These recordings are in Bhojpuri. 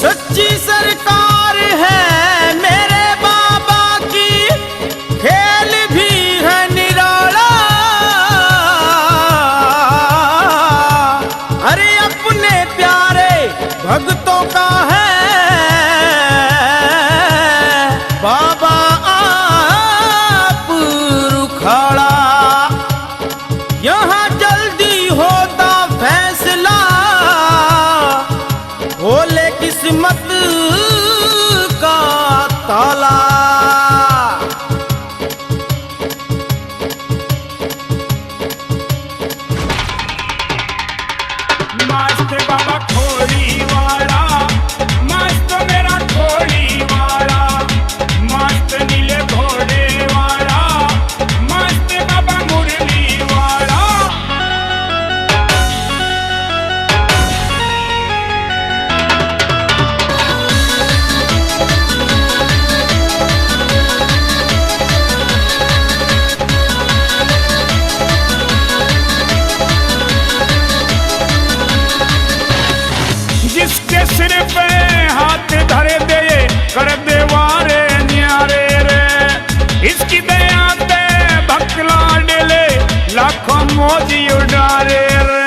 सच्ची सरकार है मेरे बाबा की, खेल भी है निराला। अरे अपने प्यारे भक्तों का है बाबा आप रुखाड़ा। यहाँ जल्दी होता फैसला, खोले किस्मत का ताला। मस्त बाबा खोड़ी वाला, मस्त मेरा खोड़ी वाला, मस्त नीले घोड़े वाला, मस्त बाबा मुरली वाला। जिसके सिर पे हाथ धरे दे कर दे वारे न्यारे रे, इसकी दया पे भक्त लाडले लाखों मौज उड़ारे रे।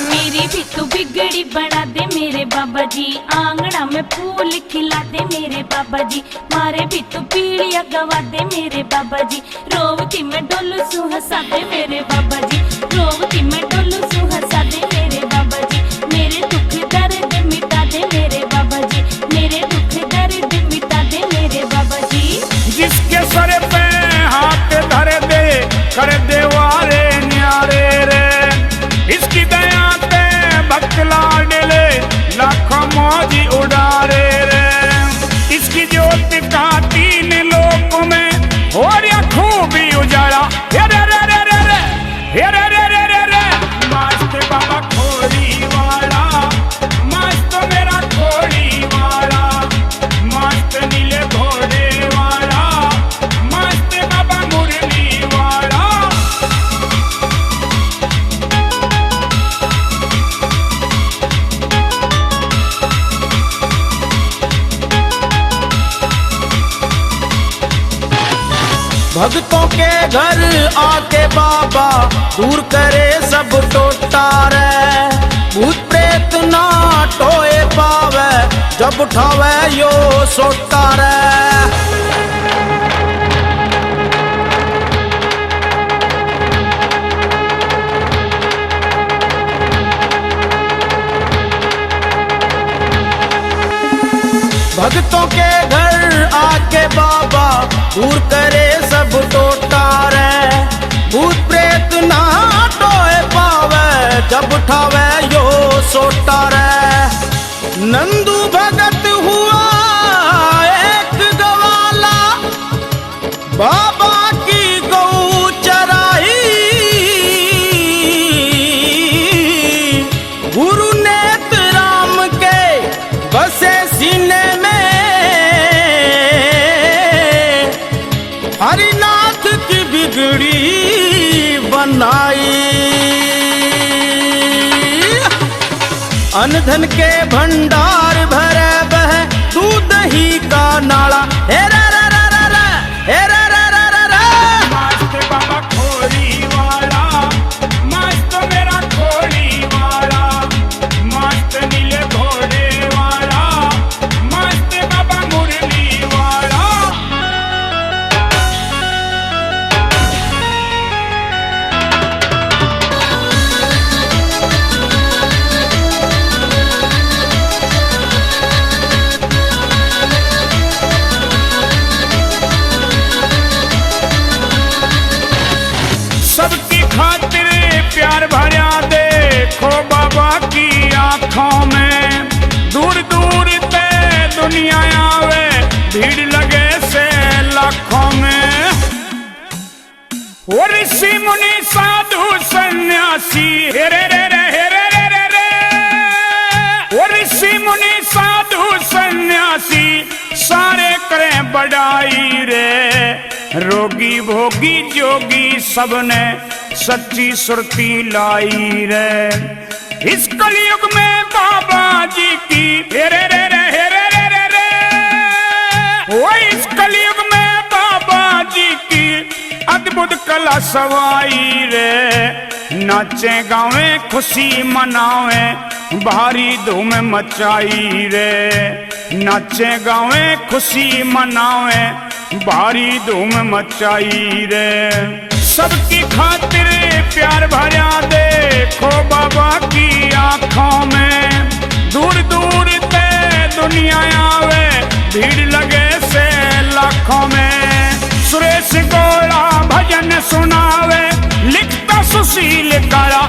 मेरी भी तो बिगड़ी बना दे मेरे बाबा जी, आंगना में फूल खिला दे मेरे बाबा जी, मारे भी तो पीड़िया गवा दे मेरे बाबा जी, रोवती में डोलू सु हंसा दे मेरे बाबा जी, रोवती में डोलू सु हंसा दे मेरे बाबा जी, मेरे दुख दर्द मिटा दे मेरे बाबा जी, मेरे दुख दर्द मिटा दे मेरे बाबा जी। जिसके सर पे हाथ धरे दे कर दे वारे न्यारे रे, इसकी दया पे भक्त लाडले लाखों मौज उड़ारे रे। इसकी ज्योति का तीन लोकों में हो रहा खूब उजाला। हे रे रे रे रे रे, हे रे रे रे रे रे। मस्त बाबा खोड़ी वाला, मस्त मेरा खोड़ी वाला, मस्त नीले घोड़े वाला, मस्त बाबा मुरली वाला। भक्तों के घर आके बाबा दूर करे सब टोटा रे, भूत प्रेत ना टोए पावे जब उठावे यो सोटा रे। भक्तों के घर आके बाबा दूर करे सब टोटा रे, भूत प्रेत ना टोए पावे जब उठावे यो सोटा रे। नंदू भगत हुआ एक गवाला, बाबा की गौ चराई, गुरु नेत्र राम के बसे सीने में, हरिनाथ की बिगड़ी बनाई। अनधन के भंडार भरे बह दूध ही का नाला। हे रे रे रे रे रे, हे रे रे रे रे रे। मस्त बाबा खोड़ी वाला, मस्त मेरा खोड़ी वाला, मस्त नीले घोड़े वाला, मस्त बाबा मुरली वाला। सबकी खातिर प्यार भरा देखो बाबा की आंखों में, दूर दूर ते दुनिया आवे भीड़ लगे से लाखों में। वो ऋषि मुनि साधु सन्यासी, हे रे रे रे, हे रे रे रे रे। वो ऋषि मुनि साधु सन्यासी सारे करें बड़ाई रे, रोगी भोगी जोगी सबने सच्ची सुरती लाई रे। इस कलयुग में बाबा जी की हेरे रे रे हेरे सवाई रे। नाचे गावे खुशी मनावे भारी धूम मचाई रे। नाचे गावे खुशी मनावे भारी धूम मचाई रे। सबकी खातिर प्यार भरा देखो बाबा की आंखों में। दूर दूर ते दुनिया आवे भीड़ लगे से लाखों में। सुरेश गोला भजन सुनावे लिखता सुशील काला